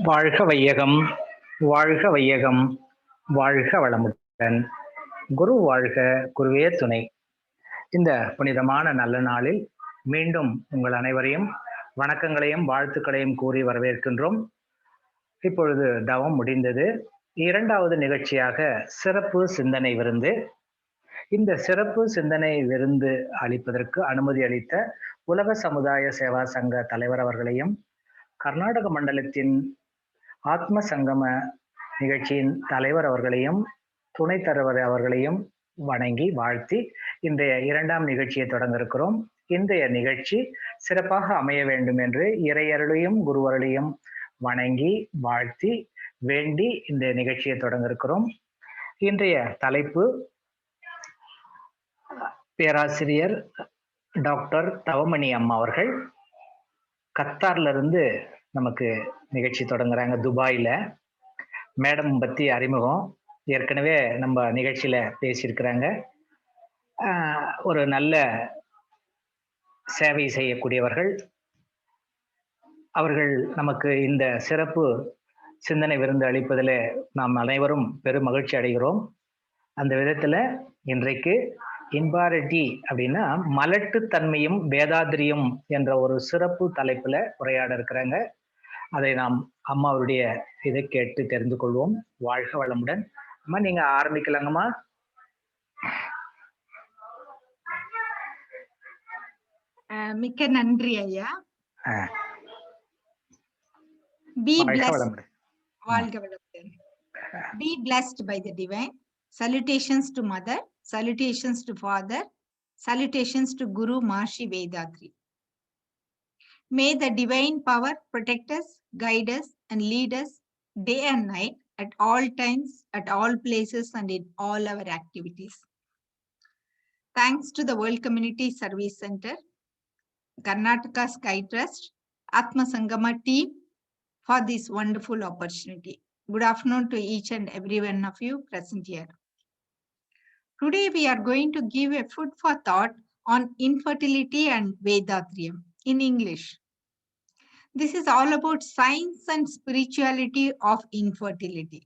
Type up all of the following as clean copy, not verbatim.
வாழ்க வையகம், வாழ்க வையகம், வாழ்க வளமுடன். குரு வாழ்க, குருவே துணை. இந்த புனிதமான நல்ல நாளில் மீண்டும் உங்கள் அனைவரையும் வணக்கங்களையும் வாழ்த்துக்களையும் கூறி வரவேற்கின்றோம். இப்பொழுது தவம் முடிந்தது. இரண்டாவது நிகழ்ச்சியாக சிறப்பு சிந்தனை விருந்து. இந்த சிறப்பு சிந்தனை விருந்து அளிப்பதற்கு அனுமதி அளித்த உலக சமுதாய சேவா சங்க தலைவர் அவர்களையும், கர்நாடக மண்டலத்தின் ஆத்ம சங்கம நிகழ்ச்சியின் தலைவர் அவர்களையும், துணைத் தலைவர் அவர்களையும் வணங்கி வாழ்த்தி இன்றைய இரண்டாம் நிகழ்ச்சியை தொடங்க இருக்கிறோம். இன்றைய நிகழ்ச்சி சிறப்பாக அமைய வேண்டும் என்று இறையருளையும் குருவருளையும் வணங்கி வாழ்த்தி வேண்டி இந்த நிகழ்ச்சியை தொடங்க இருக்கிறோம். இன்றைய தலைப்பு பேராசிரியர் டாக்டர் தவமணி அம்மா அவர்கள் கத்தார்ல இருந்து நமக்கு நிகழ்ச்சி தொடங்குறாங்க. துபாயில மேடம் பத்தி அறிமுகம் ஏற்கனவே நம்ம நிகழ்ச்சியில பேசியிருக்கிறாங்க. ஒரு நல்ல சேவை செய்யக்கூடியவர்கள். அவர்கள் நமக்கு இந்த சிறப்பு சிந்தனை விருந்து அளிப்பதில் நாம் அனைவரும் பெரும் மகிழ்ச்சி அடைகிறோம். அந்த விதத்துல இன்றைக்கு இன்பாரிட்டி அப்படின்னா மலட்டுத்தன்மையும் வேதாத்திரியம் என்ற ஒரு சிறப்பு தலைப்புல உரையாட இருக்கிறாங்க. அதை நாம் அம்மாவுடைய இதை கேட்டு தெரிந்து கொள்வோம். வாழ்க வளமுடன். அம்மா, நீங்க ஆரம்பிக்கலாங்கம்மா. மிக்க நன்றி ஐயா. Be blessed. வாழ்க வளமுடன். Be blessed by the divine. Salutations to mother, salutations to father, salutations to Guru Maharishi Vethathiri. May the divine power protect us, guide us, and lead us day and night at all times, at all places, and in all our activities. Thanks to the World Community Service Center, Karnataka Sky Trust, Atma Sangama team for this wonderful opportunity. Good afternoon to each and every one of you present here. Today we are going to give a food for thought on infertility and Vedatriyam in English. This is all about science and spirituality of infertility.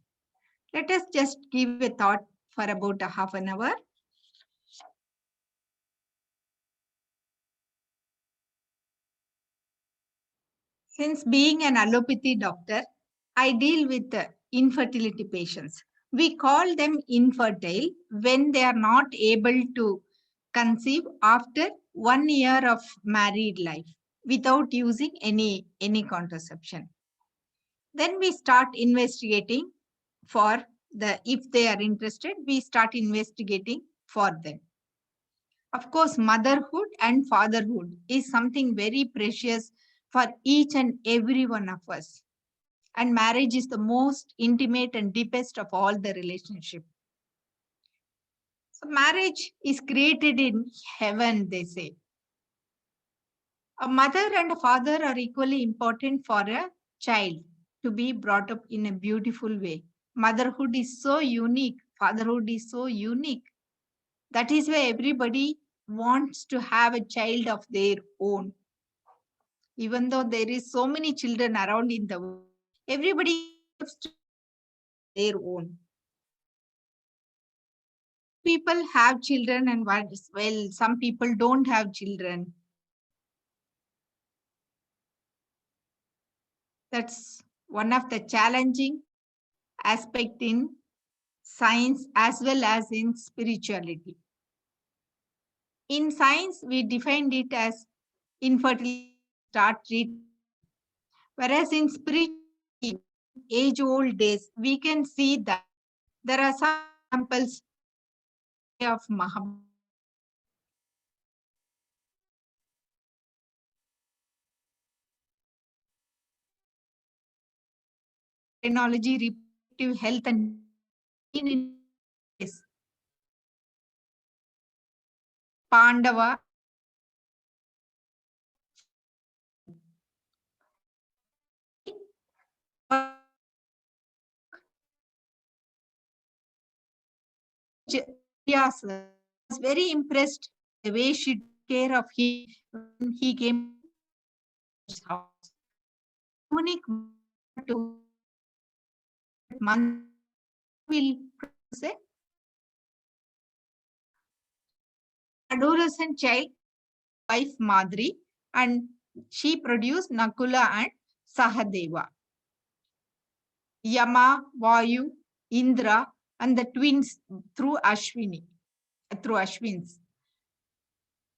Let us just give a thought for about a half an hour. Since being an allopathy doctor, I deal with infertility patients. We call them infertile when they are not able to conceive after 1 year of married life without using any contraception. Then we start investigating for if they are interested, we start investigating for them. Of course, motherhood and fatherhood is something very precious for each and every one of us. And marriage is the most intimate and deepest of all the relationship. So marriage is created in heaven, they say. A mother and a father are equally important for a child to be brought up in a beautiful way. Motherhood is so unique. Fatherhood is so unique. That is why everybody wants to have a child of their own. Even though there is so many children around in the world, everybody loves to their own. People have children and well, some people don't have children. That's one of the challenging aspect in science as well as in spirituality. In science, we defined it as infertility start treatment. Whereas in spirituality, age-old days, we can see that there are some examples of Mahabharata. Technology, reproductive health, and Pandava. Yes, I was very impressed the way she took care of him when he came to his house. Unique to month will produce an adolescent child, wife Madri, and she produced Nakula and Sahadeva. Yama, Vayu, Indra, and the twins through Ashwins.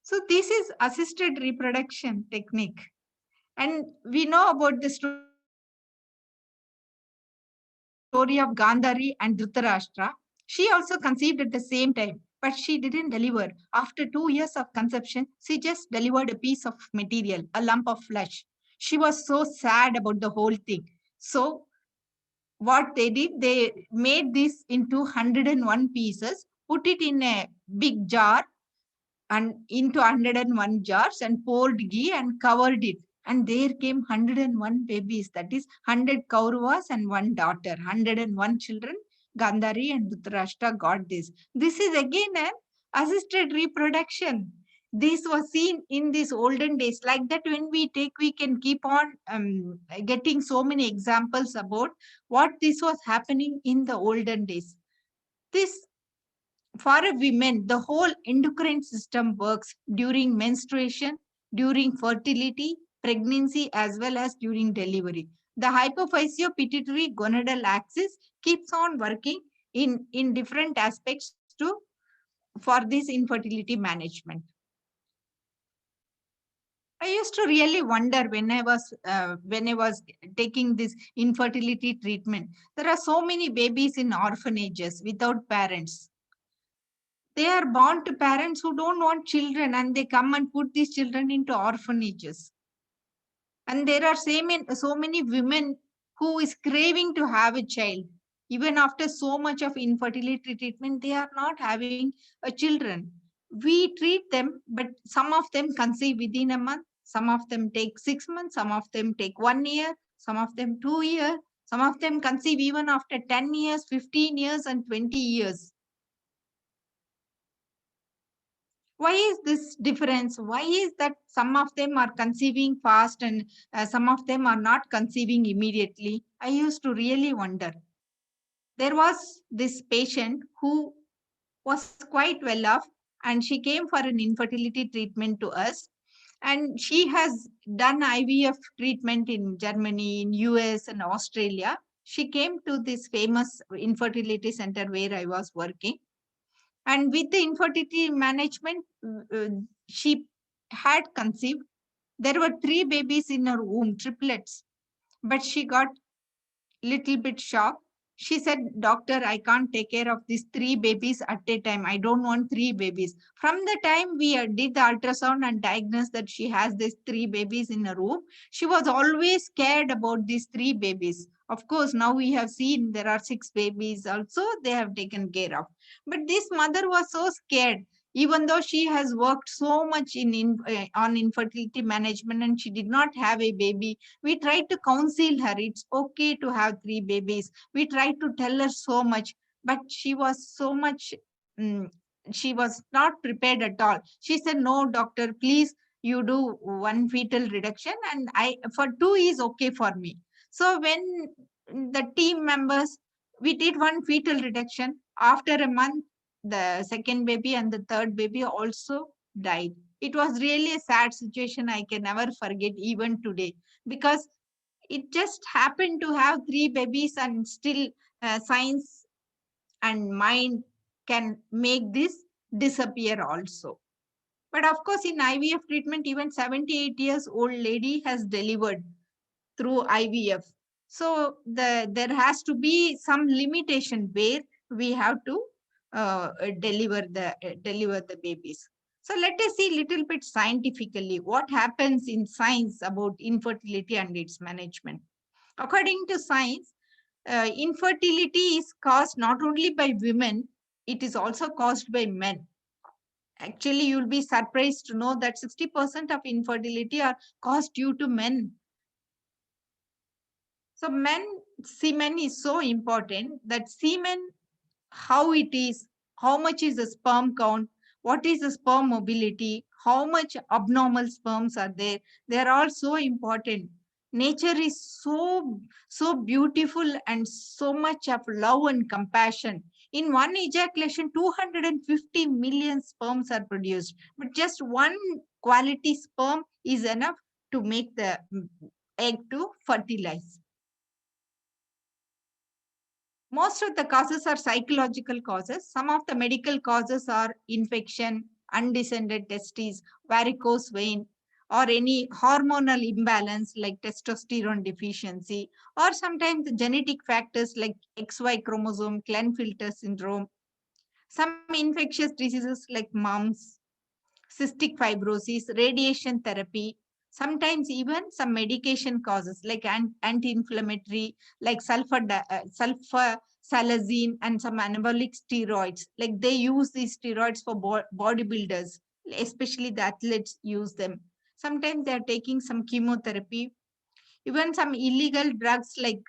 So this is assisted reproduction technique. And we know about the story of Gandhari and Dhritarashtra. She also conceived at the same time, but she didn't deliver. After 2 years of conception, she just delivered a piece of material, a lump of flesh. She was so sad about the whole thing. So what they did, they made this into 101 pieces, put it in a big jar and into 101 jars and poured ghee and covered it. And there came 101 babies, that is 100 Kauravas and one daughter, 101 children. Gandhari and Dhritarashtra got this. This is again an assisted reproduction. This was seen in these olden days. Like that, when we can keep on getting so many examples about what this was happening in the olden days. This, for a woman, the whole endocrine system works during menstruation, during fertility, pregnancy, as well as during delivery. The hypophyseal-pituitary gonadal axis keeps on working in different aspects for this infertility management. I used to really wonder when I was taking this infertility treatment. There are so many babies in orphanages without parents. They are born to parents who don't want children, and they come and put these children into orphanages. And there are so many women who is craving to have a child. Even after so much of infertility treatment, they are not having a children. We treat them, but some of them conceive within a month. Some of them take 6 months. Some of them take 1 year. Some of them 2 years. Some of them conceive even after 10 years, 15 years, and 20 years. Why is this difference? Why is that some of them are conceiving fast and some of them are not conceiving immediately? I used to really wonder. There was this patient who was quite well off, and she came for an infertility treatment to us. And she has done IVF treatment in Germany, in US, and Australia. She came to this famous infertility center where I was working. And with the infertility management, she had conceived. There were 3 babies in her womb, triplets. But she got little bit shocked. She said, "Doctor, I can't take care of these 3 babies at a time. I don't want 3 babies." From the time we did the ultrasound and diagnosed that she has these 3 babies in her womb, she was always scared about these 3 babies. Of course, now we have seen there are 6 babies also they have taken care of. But this mother was so scared, even though she has worked so much on infertility management and she did not have a baby. We tried to counsel her. It's okay to have 3 babies. We tried to tell her so much, but she was so much, she was not prepared at all. She said, "No, doctor, please, you do 1 fetal reduction and for 2 is okay for me." So when the team members, we did 1 fetal reduction. After a month, the second baby and the third baby also died. It was really a sad situation. I can never forget even today, because it just happened to have 3 babies, and still science and mind can make this disappear also. But of course, in IVF treatment, even 78 years old lady has delivered through IVF. So there has to be some limitation where we have to deliver the babies. So let us see little bit scientifically what happens in science about infertility and its management. According to science, infertility is caused not only by women, it is also caused by men. Actually, you'll be surprised to know that 60% of infertility are caused due to men. So semen is so important, that semen, how it is, how much is the sperm count, what is the sperm mobility, how much abnormal sperms are there, they are all so important. Nature is so beautiful and so much of love and compassion. In one ejaculation, 250 million sperms are produced, but just one quality sperm is enough to make the egg to fertilize. Most of the causes are psychological causes. Some of the medical causes are infection, undescended testes, varicose vein, or any hormonal imbalance like testosterone deficiency, or sometimes genetic factors like XY chromosome, Klinefelter syndrome, some infectious diseases like mumps, cystic fibrosis, radiation therapy, sometimes even some medication causes like anti-inflammatory, like sulfasalazine and some anabolic steroids. Like they use these steroids for bodybuilders, especially the athletes use them. Sometimes they are taking some chemotherapy. Even some illegal drugs like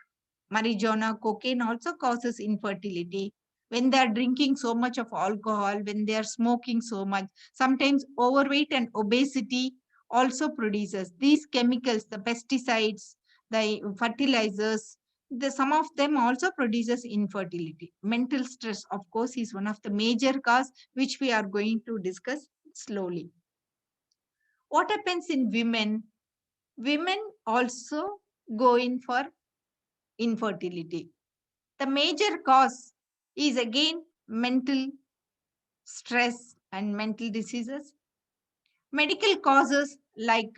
marijuana, cocaine also causes infertility. When they are drinking so much of alcohol, when they are smoking so much, sometimes overweight and obesity also produces these chemicals, the pesticides, the fertilizers. Some of them also produces infertility. Mental stress, of course, is one of the major cause which we are going to discuss slowly. What happens in women? Women also go in for infertility. The major cause is again mental stress and mental diseases. Medical causes like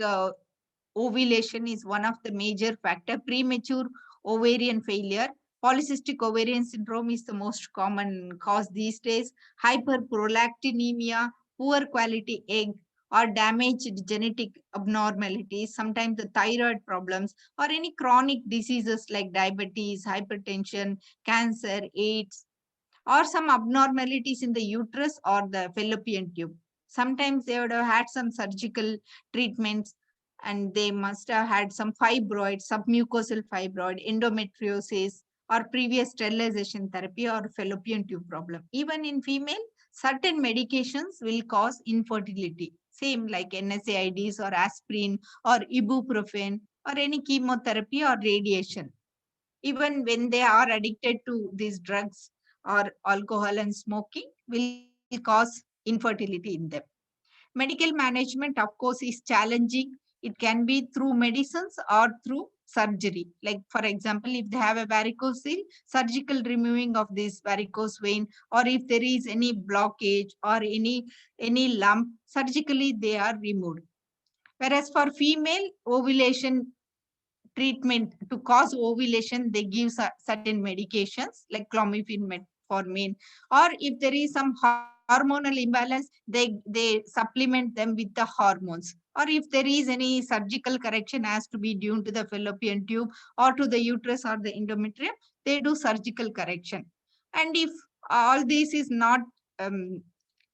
ovulation is one of the major factor. Premature ovarian failure, polycystic ovarian syndrome is the most common cause these days. Hyperprolactinemia, poor quality egg, or damaged genetic abnormalities, sometimes the thyroid problems, or any chronic diseases like diabetes, hypertension, cancer, AIDS, or some abnormalities in the uterus or the fallopian tube. Sometimes they would have had some surgical treatments and they must have had some fibroid, submucosal fibroid, endometriosis, or previous sterilization therapy or fallopian tube problem. Even in female, certain medications will cause infertility. Same like NSAIDs or aspirin or ibuprofen or any chemotherapy or radiation. Even when they are addicted to these drugs or alcohol and smoking will cause infertility in them. Medical management, of course, is challenging. It can be through medicines or through surgery. Like, for example, if they have a varicose vein, surgical removing of this varicose vein, or if there is any blockage or any lump, surgically they are removed. Whereas for female ovulation treatment to cause ovulation, they give certain medications like clomiphene, metformin, or if there is some hormonal imbalance, they supplement them with the hormones. Or if there is any surgical correction has to be due to the fallopian tube or to the uterus or the endometrium, they do surgical correction. And if all this is not um,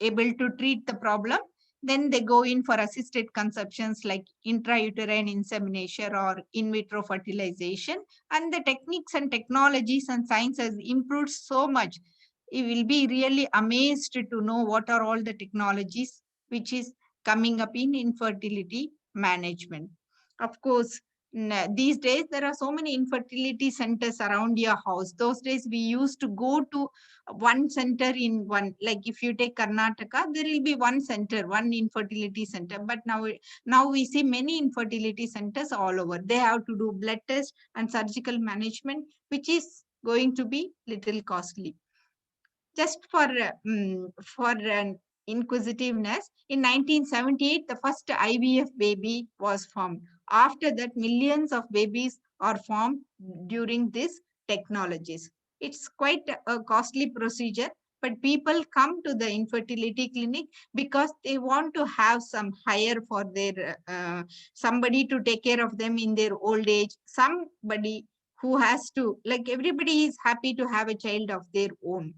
able to treat the problem, then they go in for assisted conceptions like intrauterine insemination or in vitro fertilization. And the techniques and technologies and science has improved so much. You will be really amazed to know what are all the technologies which is coming up in infertility management. Of course, these days there are so many infertility centers around your house. Those days we used to go to one center in one, like if you take Karnataka, there will be one center, one infertility center. But now we see many infertility centers all over. They have to do blood test and surgical management, which is going to be little costly. Just for an inquisitiveness, in 1978, the first IVF baby was formed. After that, millions of babies are formed during these technologies. It's quite a costly procedure, but people come to the infertility clinic because they want to have some hire for their somebody to take care of them in their old age. Somebody who has to, like, everybody is happy to have a child of their own.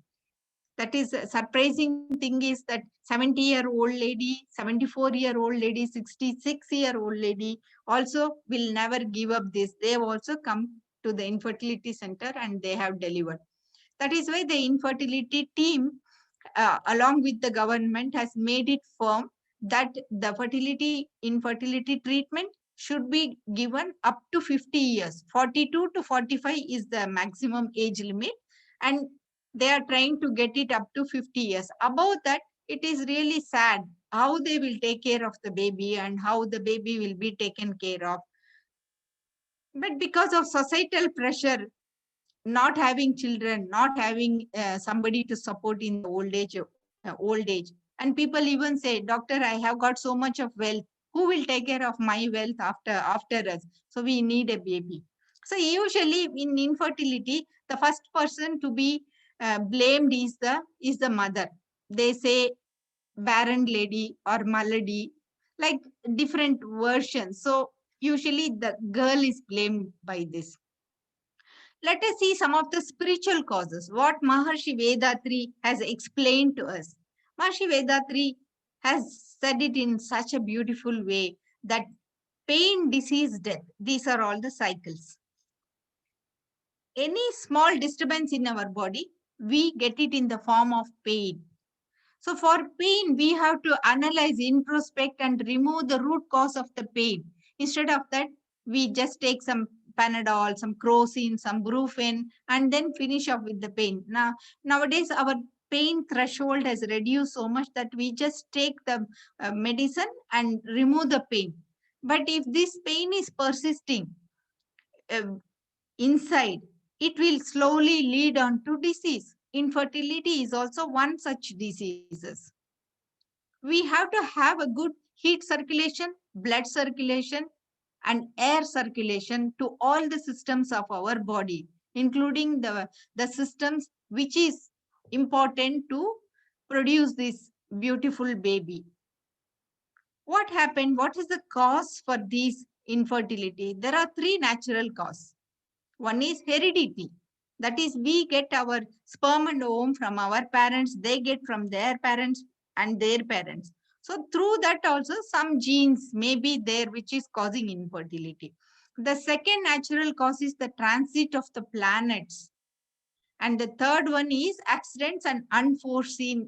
That is a surprising thing is that 70-year-old lady, 74-year-old lady, 66-year-old lady also will never give up this. They have also come to the infertility center and they have delivered. That is why the infertility team, along with the government, has made it firm that the infertility treatment should be given up to 50 years. 42 to 45 is the maximum age limit, and they are trying to get it up to 50 years. Above that, it is really sad how they will take care of the baby and how the baby will be taken care of. But because of societal pressure, not having children, not having somebody to support in the old age. And people even say, doctor, I have got so much of wealth. Who will take care of my wealth after us? So we need a baby. So usually in infertility, the first person to be blamed is the mother. They say barren lady or malady, like different versions. So usually the girl is blamed by this. Let us see some of the spiritual causes, what Maharshi Vethathiri has explained to us. Maharshi Vethathiri has said it in such a beautiful way that pain, disease, death, these are all the cycles. Any small disturbance in our body, we get it in the form of pain. So for pain, we have to analyze, introspect, and remove the root cause of the pain. Instead of that, we just take some Panadol, some Crocin, some Brufen, and then finish up with the pain. Nowadays, our pain threshold has reduced so much that we just take the medicine and remove the pain. But if this pain is persisting inside, it will slowly lead on to disease. Infertility is also one such diseases. We have to have a good heat circulation, blood circulation, and air circulation to all the systems of our body, including the systems which is important to produce this beautiful baby. What happened? What is the cause for this infertility? There are three natural causes. One is heredity. That is, we get our sperm and ovum from our parents, they get from their parents and their parents. So through that also some genes may be there which is causing infertility. The second natural cause is the transit of the planets. And the third one is accidents and unforeseen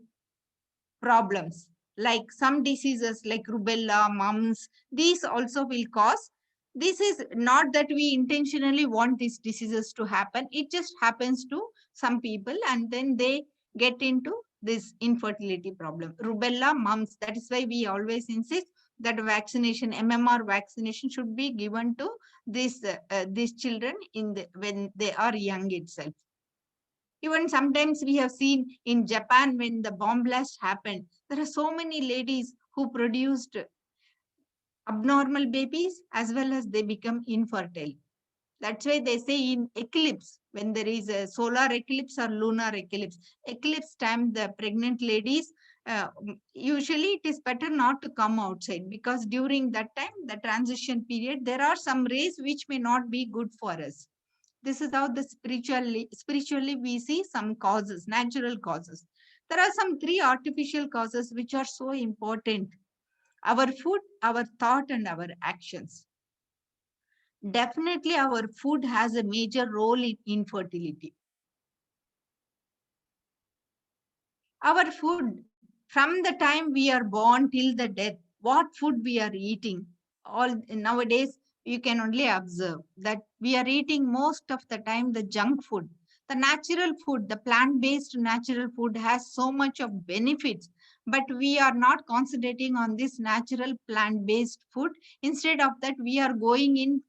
problems, like some diseases like rubella, mumps, these also will cause. This is not that we intentionally want these diseases to happen. It just happens to some people and then they get into this infertility problem. Rubella, mumps, that is why we always insist that vaccination, MMR vaccination should be given to these children when they are young itself. Even sometimes we have seen in Japan when the bomb blast happened, there are so many ladies who produced abnormal babies as well as they become infertile. That's why they say in eclipse, when there is a solar eclipse or lunar eclipse time, the pregnant ladies, usually it is better not to come outside because during that time, the transition period, there are some rays which may not be good for us. This is how the spiritually we see some causes, natural causes. There are some three artificial causes which are so important. Our food, our thought, and our actions. Definitely our food has a major role in infertility. Our food, from the time we are born till the death, what food we are eating, all nowadays you can only observe that we are eating most of the time the junk food. The natural food, the plant-based natural food has so much of benefits, but we are not concentrating on this natural plant-based food. Instead of that, we are going in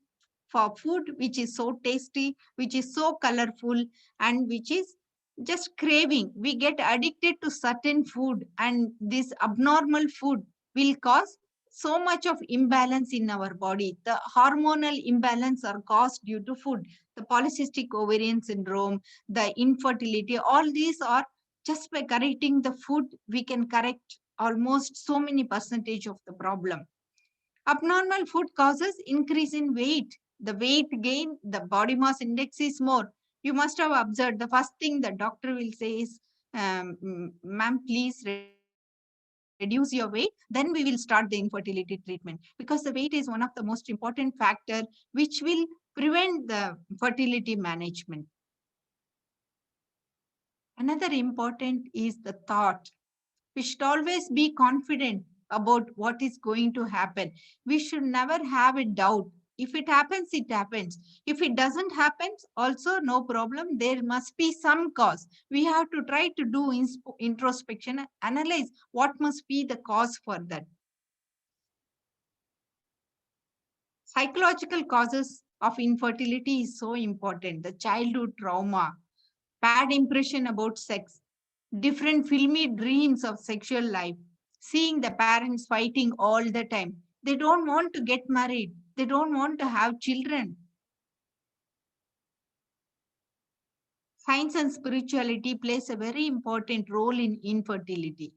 for food which is so tasty, which is so colorful, and which is just craving. We get addicted to certain food, and this abnormal food will cause so much of imbalance in our body. The hormonal imbalance are caused due to food. The polycystic ovarian syndrome, the infertility, all these are just by correcting the food, we can correct almost so many percentage of the problem. Abnormal food causes increase in weight. The weight gain, the body mass index is more. You must have observed the first thing the doctor will say is, ma'am, please reduce your weight. Then we will start the infertility treatment because the weight is one of the most important factor which will prevent the fertility management. Another important is the thought. We should always be confident about what is going to happen. We should never have a doubt. If it happens, it happens. If it doesn't happen, also no problem. There must be some cause. We have to try to do introspection, analyze what must be the cause for that. Psychological causes of infertility is so important. The childhood trauma, bad impression about sex, different filmy dreams of sexual life, seeing the parents fighting all the time. They don't want to get married. They don't want to have children. Science and spirituality plays a very important role in infertility.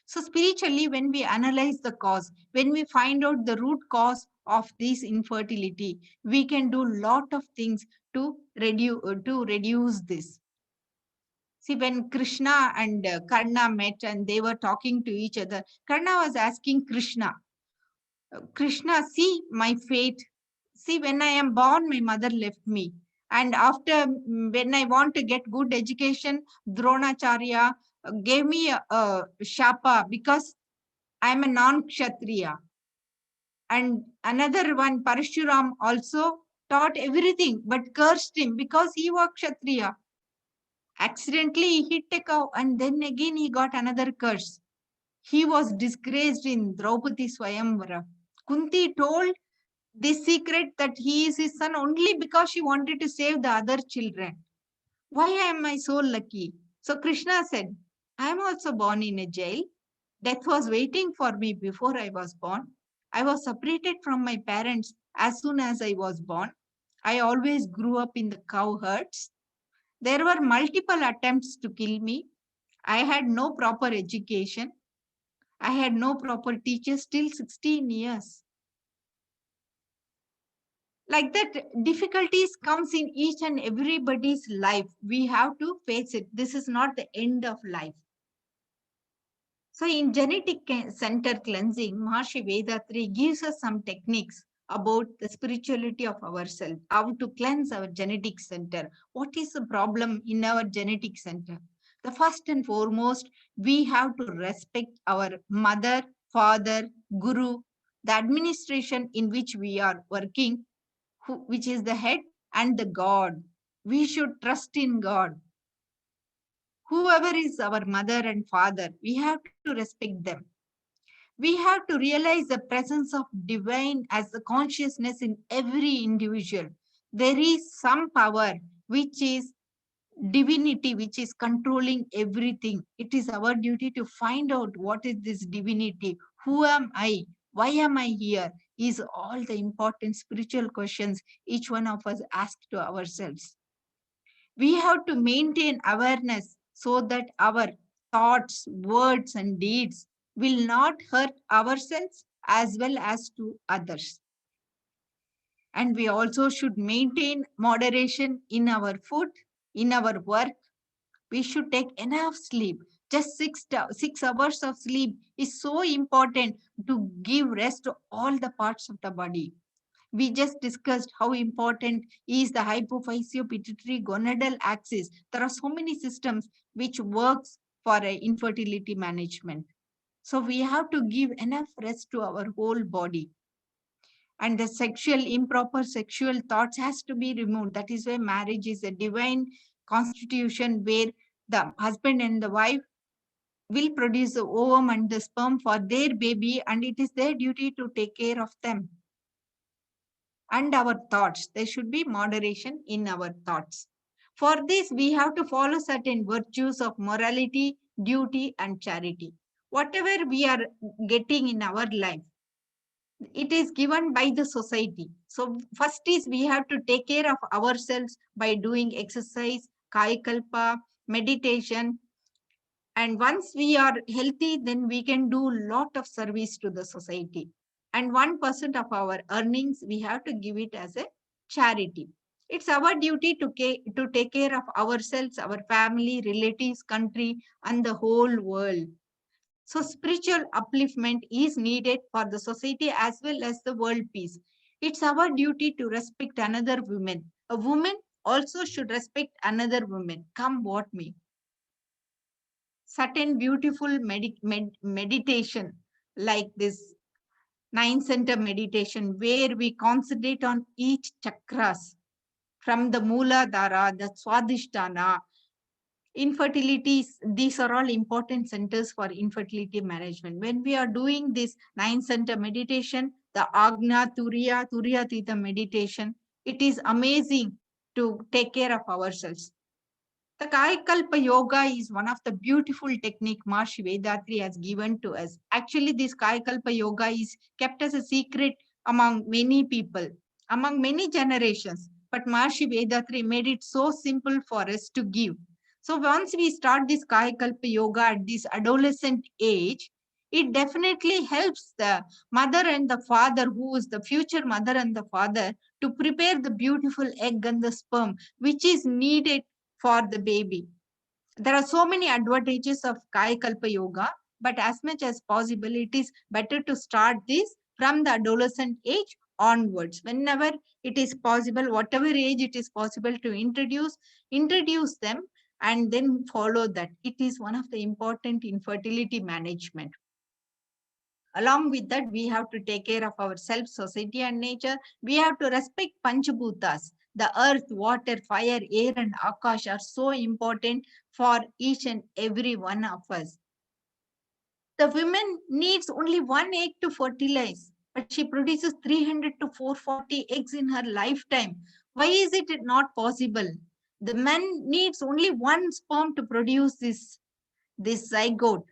So spiritually, when we analyze the cause, when we find out the root cause of this infertility, we can do a lot of things to reduce this. See, when Krishna and Karna met and they were talking to each other, Karna was asking Krishna, Krishna, see my fate. See, when I am born, my mother left me. And after, when I want to get good education, Dronacharya gave me a shapa because I am a non-kshatriya. And another one, Parshuram, also taught everything but cursed him because he was kshatriya. Accidentally, he hit a cow and then again he got another curse. He was disgraced in Draupadi Swayamvara. Kunti told this secret that he is his son only because she wanted to save the other children. Why am I so lucky? So Krishna said, I am also born in a jail. Death was waiting for me before I was born. I was separated from my parents as soon as I was born. I always grew up in the cow herds. There were multiple attempts to kill me. I had no proper education. I had no proper teachers till 16 years. Like that, difficulties comes in each and everybody's life. We have to face it. This is not the end of life. So in genetic center cleansing, Maharshi Vedatri gives us some techniques about the spirituality of ourselves, how to cleanse our genetic center. What is the problem in our genetic center? The first and foremost, we have to respect our mother, father, guru, the administration in which we are working, which is the head, and the God. We should trust in God. Whoever is our mother and father, we have to respect them. We have to realize the presence of divine as the consciousness in every individual. There is some power which is divinity, which is controlling everything. It is our duty to find out what is this divinity. Who am I? Why am I here? Is all the important spiritual questions each one of us ask to ourselves. We have to maintain awareness so that our thoughts, words, and deeds will not hurt ourselves as well as to others. And we also should maintain moderation in our food, in our work. We should take enough sleep. Just 6 hours of sleep is so important to give rest to all the parts of the body. We just discussed how important is the hypophyseal pituitary gonadal axis. There are so many systems which works for infertility management. So we have to give enough rest to our whole body. And the improper sexual thoughts has to be removed. That is why marriage is a divine constitution where the husband and the wife will produce the ovum and the sperm for their baby, and it is their duty to take care of them. And our thoughts, there should be moderation in our thoughts. For this, we have to follow certain virtues of morality, duty, and charity. Whatever we are getting in our life, it is given by the society. So first is we have to take care of ourselves by doing exercise, Kaya-kalpa, meditation. And once we are healthy, then we can do a lot of service to the society. And 1% of our earnings, we have to give it as a charity. It's our duty to take care of ourselves, our family, relatives, country, and the whole world. So spiritual upliftment is needed for the society as well as the world peace. It's our duty to respect another woman. A woman also should respect another woman, come what may. Certain beautiful meditation like this 9 center meditation, where we concentrate on each chakras from the Mooladhara, the Swadhisthana. Infertility, these are all important centers for infertility management. When we are doing this 9 center meditation, the Agna, Turiya, Turiyatita meditation, it is amazing to take care of ourselves. The Kayakalpa Yoga is one of the beautiful technique Maharishi Vethathiri has given to us. Actually, this Kayakalpa Yoga is kept as a secret among many people, among many generations. But Maharishi Vethathiri made it so simple for us to give. So once we start this Kayakalpa Yoga at this adolescent age, it definitely helps the mother and the father, who is the future mother and the father, to prepare the beautiful egg and the sperm, which is needed for the baby. There are so many advantages of Kayakalpa Yoga, but as much as possible, it is better to start this from the adolescent age onwards. Whenever it is possible, whatever age it is possible to introduce them and then follow that. It is one of the important infertility management. Along with that, we have to take care of ourselves, society, and nature. We have to respect Panchabhutas. The earth, water, fire, air, and Akash are so important for each and every one of us. The woman needs only one egg to fertilize, but she produces 300 to 440 eggs in her lifetime. Why is it not possible? The man needs only one sperm to produce this zygote,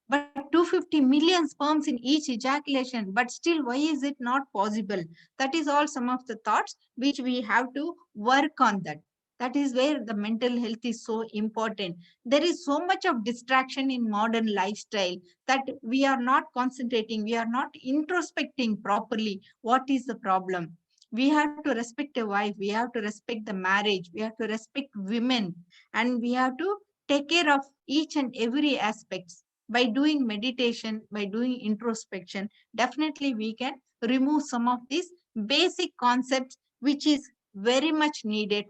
but 250 million sperms in each ejaculation. But still, why is it not possible? That is all some of the thoughts which we have to work on that. That is where the mental health is so important. There is so much of distraction in modern lifestyle that we are not concentrating, we are not introspecting properly. What is the problem? We have to respect a wife, we have to respect the marriage, we have to respect women, and we have to take care of each and every aspects. By doing meditation, by doing introspection, definitely we can remove some of these basic concepts which is very much needed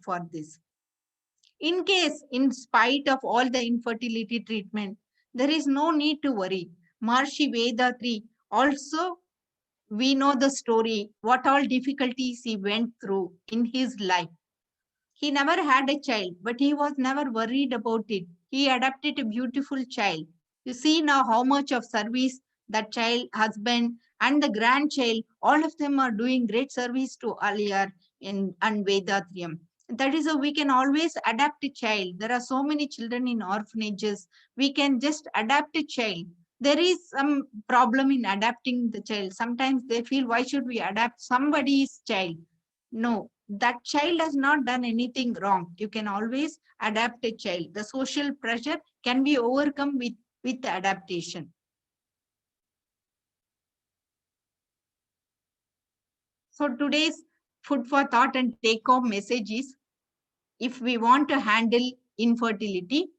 for this. In case, in spite of all the infertility treatment, there is no need to worry. Maharishi Vethathiri also, we know the story, what all difficulties he went through in his life. He never had a child, but he was never worried about it. He adopted a beautiful child. You see now how much of service that child, husband, and the grandchild, all of them are doing great service to Aliyar and Vedatrium. That is how we can always adapt a child. There are so many children in orphanages. We can just adapt a child. There is some problem in adapting the child. Sometimes they feel, why should we adapt somebody's child? No, that child has not done anything wrong. You can always adapt a child. The social pressure can be overcome with adaptation. So today's food for thought and take home message is, if we want to handle infertility,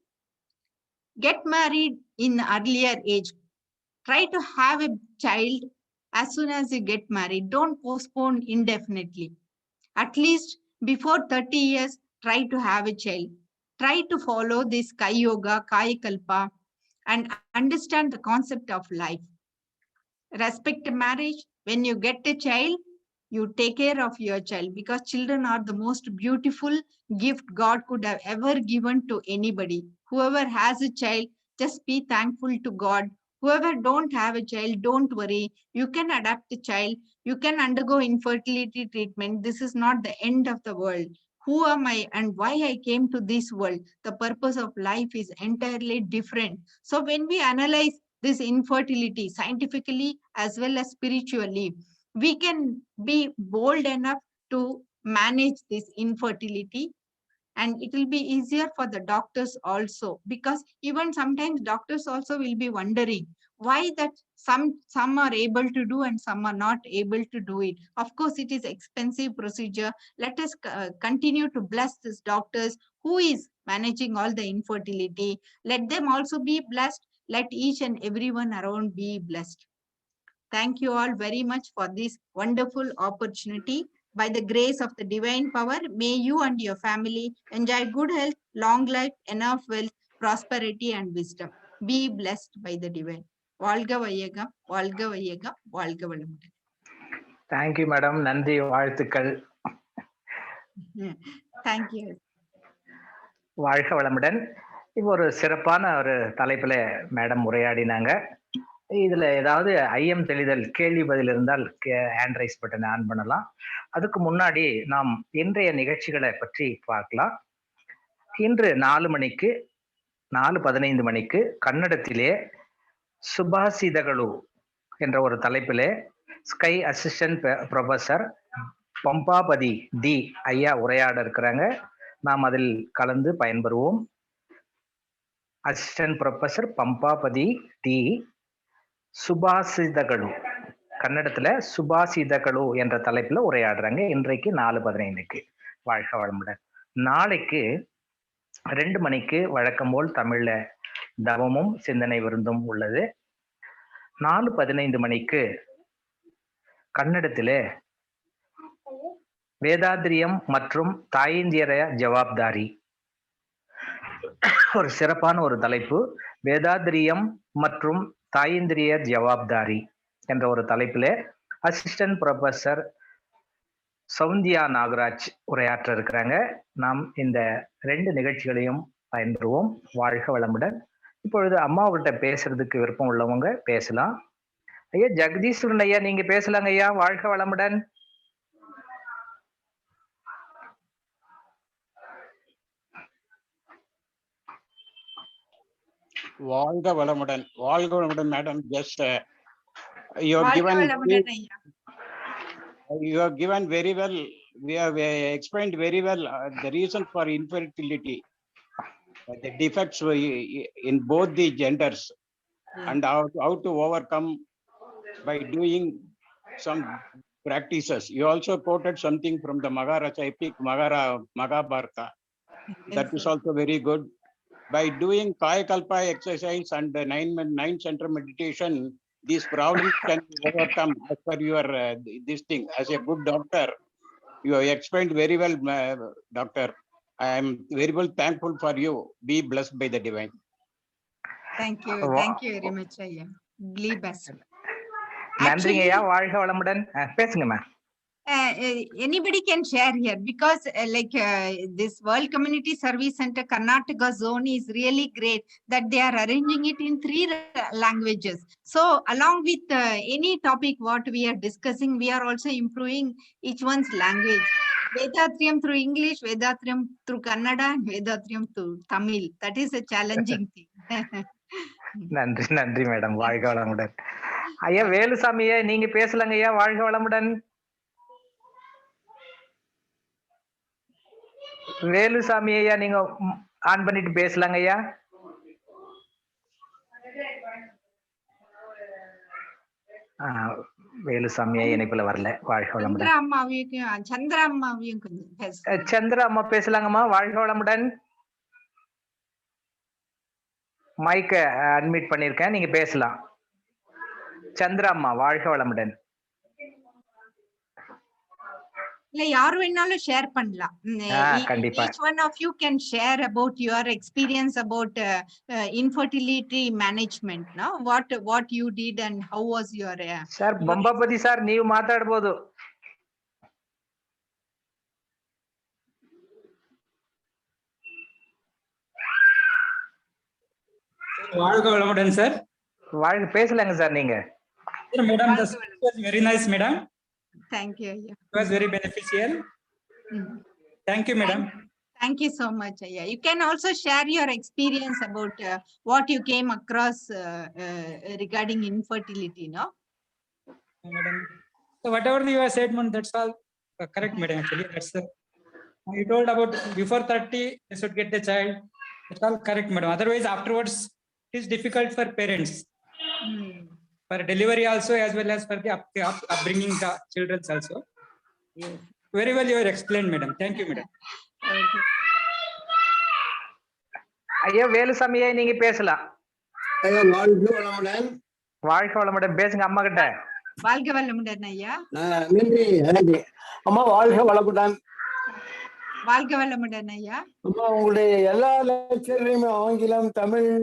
get married in earlier age. Try to have a child as soon as you get married. Don't postpone indefinitely. At least before 30 years, try to have a child. Try to follow this Kai Yoga, Kai Kalpa, and understand the concept of life. Respect marriage. When you get a child, you take care of your child, because children are the most beautiful gift God could have ever given to anybody. Whoever has a child, just be thankful to God. Whoever don't have a child, don't worry. You can adopt a child. You can undergo infertility treatment. This is not the end of the world. Who am I and why I came to this world? The purpose of life is entirely different. So when we analyze this infertility scientifically as well as spiritually, we can be bold enough to manage this infertility, and it will be easier for the doctors also, because even sometimes doctors also will be wondering why that some are able to do and some are not able to do it. Of course, it is expensive procedure. Let us continue to bless these doctors who is managing all the infertility. Let them also be blessed. Let each and everyone around be blessed. Thank you all very much for this wonderful opportunity. By the grace of the divine power, may you and your family enjoy good health, long life, enough wealth, prosperity, and wisdom. Be blessed by the divine. வாழ்க வையகம், வாழ்க வையகம், வாழ்க வளமுடன். Thank you madam. நன்றி, வாழ்த்துக்கள். Thank you. வாழ்க வளமுடன். இப்போ ஒரு சிறப்பான ஒரு தலைப்புல மேடம் உரையாடினாங்க. இதுல ஏதாவது ஐயம் தெளிதல் கேள்வி பதில் இருந்தால் ஹேண்ட் ரைஸ் பட்டனை ஆன் பண்ணலாம். அதுக்கு முன்னாடி நாம் இன்றைய நிகழ்ச்சிகளை பற்றி பார்க்கலாம். இன்று 4:15 மணிக்கு கன்னடத்திலே சுபாஷிதಗಳು என்ற ஒரு தலைப்பிலே ஸ்கை அசிஸ்டன்ட் ப்ரொஃபசர் பம்பாபதி டி ஐயா உரையாட இருக்கிறாங்க. நாம் அதில் கலந்து பயன்பெறுவோம். அசிஸ்டன்ட் ப்ரொஃபசர் பம்பாபதி டி சுபாஷிதಗಳು கன்னடத்துல சுபாஷிதಗಳು என்ற தலைப்புல உரையாடுறாங்க. இன்றைக்கு 4:15க்கு. வாழ்க வளமுடன். நாளைக்கு 2 மணிக்கு வழக்கம் போல் தமிழ்ல தவமும் சிந்தனை விருந்தும் உள்ளது. 4:15 மணிக்கு கன்னடத்திலே வேதாத்திரியம் மற்றும் தாயிந்திர ஜவாப்தாரி, ஒரு சிறப்பான ஒரு தலைப்பு. வேதாத்திரியம் மற்றும் தாயிந்திரிய ஜவாப்தாரி என்ற ஒரு தலைப்பிலே அசிஸ்டன்ட் ப்ரொஃபசர் சௌந்தியா நாகராஜ் உரையாற்ற இருக்கிறாங்க. நாம் இந்த 2 நிகழ்ச்சிகளையும் பயன்பெறுவோம். வாழ்க வளமுடன். இப்பொழுது அம்மாவுகிட்ட பேசுறதுக்கு விருப்பம் உள்ளவங்க பேசலாம். ஐயா ஜெகதீஸ்வரன் ஐயா, நீங்க பேசலாங்க ஐயா. வாழ்க வளமுடன். வாழ்க வளமுடன். வாழ்க வளமுடன் madam. Just you have given very well. We have explained very well the reason for infertility, the defects in both the genders, and how to overcome by doing some practices. You also quoted something from the Magarasa epic, Mahabharata. That is also very good. By doing Kaya Kalpa exercise and the 9 center meditation, these problems can be overcome. As per your this thing, as a good doctor, you have explained very well, doctor. I am very well thankful for you. Be blessed by the divine. Thank you. Thank you very much, ஐயா. Be blessed. நன்றிங்க ஐயா. வாழ்க வளமுடன். பேசுங்கம்மா. Anybody can share here because this World Community Service Center Karnataka zone is really great that they are arranging it in 3 languages. So along with any topic what we are discussing, we are also improving each one's language. Vedatriyam through English, Vedatriyam through Kannada, Vedatriyam through Tamil. That is a challenging thing. நன்றி madam. வாழ்க வளமுடன். ஐயா வேலுசாமியே, நீங்க பேசலாங்க ஐயா. வாழ்க வளமுடன். வேலுசாமி ஐயா, நீங்க ஆன் பண்ணிட்டு பேசலாங்க ஐயா. வேலுசாமி ஐயா இணைப்புல வரல. வாழ்க வளமுடன். சந்திரா அம்மா பேசலாங்கம்மா. வாழ்க வளமுடன். மைக்க அட்மிட் பண்ணிருக்கேன், நீங்க பேசலாம். சந்திரா அம்மா வாழ்க வளமுடன். இல்ல யாரு வேணாலும் ஷேர் பண்ணலாம். கண்டிப்பா. Each one of you can share about your experience about infertility management. No, what you did and how was your sir Bambapathi sir ನೀವು ಮಾತಾಡಬಹುದು. வாழ்க வளமுடன் சார். வாழ்க பேசலாங்க சார் நீங்க. Madam, this was very nice madam. Thank you. It was very beneficial. Thank you madam. Thank you so much. You can also share your experience about what you came across regarding infertility, no? Madam, so whatever you have said, man, that's all correct madam. Actually that's you told about before 30 you should get the child. That's all correct madam. Otherwise afterwards it is difficult for parents. For delivery also, as well as for the upbringing the children also. Yes. Very well you have explained madam. Thank you madam. ஐயா வேலுசாமி ஐயா நீங்க பேசலாம். ஐயா வாழ்க வளமுடன். வாழ்க வளமுடன். பேசுங்க அம்மா கிட்ட. வாழ்க வளமுடன் ஐயா. நன்றி அம்மா. வாழ்க வளமுடன். வாழ்க வளமுடன் ஐயா. அம்மா உங்களுடைய எல்லா லெக்சர்லயுமே ஆங்கிலம், தமிழ்,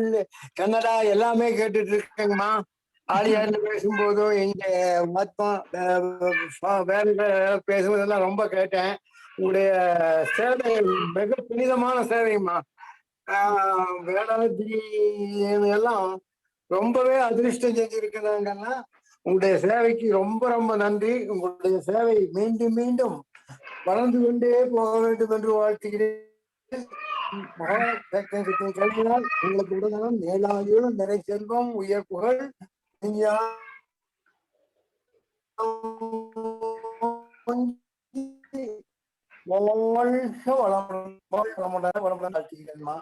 கன்னடா எல்லாமே கேட்டுட்டு இருக்கேங்கம்மா. ஆடியார்ல பேசும்போது இங்க மொத்தம் வேற பேசுவதெல்லாம் ரொம்ப கேட்டேன். உங்களுடைய சேவை மிக புனிதமான சேவைமா. வேளாண்மை எல்லாம் ரொம்பவே அதிர்ஷ்டம் செஞ்சிருக்கிறாங்கன்னா உங்களுடைய சேவைக்கு ரொம்ப ரொம்ப நன்றி. உங்களுடைய சேவை மீண்டும் மீண்டும் வளர்ந்து கொண்டே போக வேண்டும் என்று வாழ்த்துகிறேன். கழிவினால் உங்களுக்கு உடனே மேலாதியும் நிறை செல்வம் உயர் புகழ் வாழ்க வளமுடன் வாழ்த்துகிறேன்மா.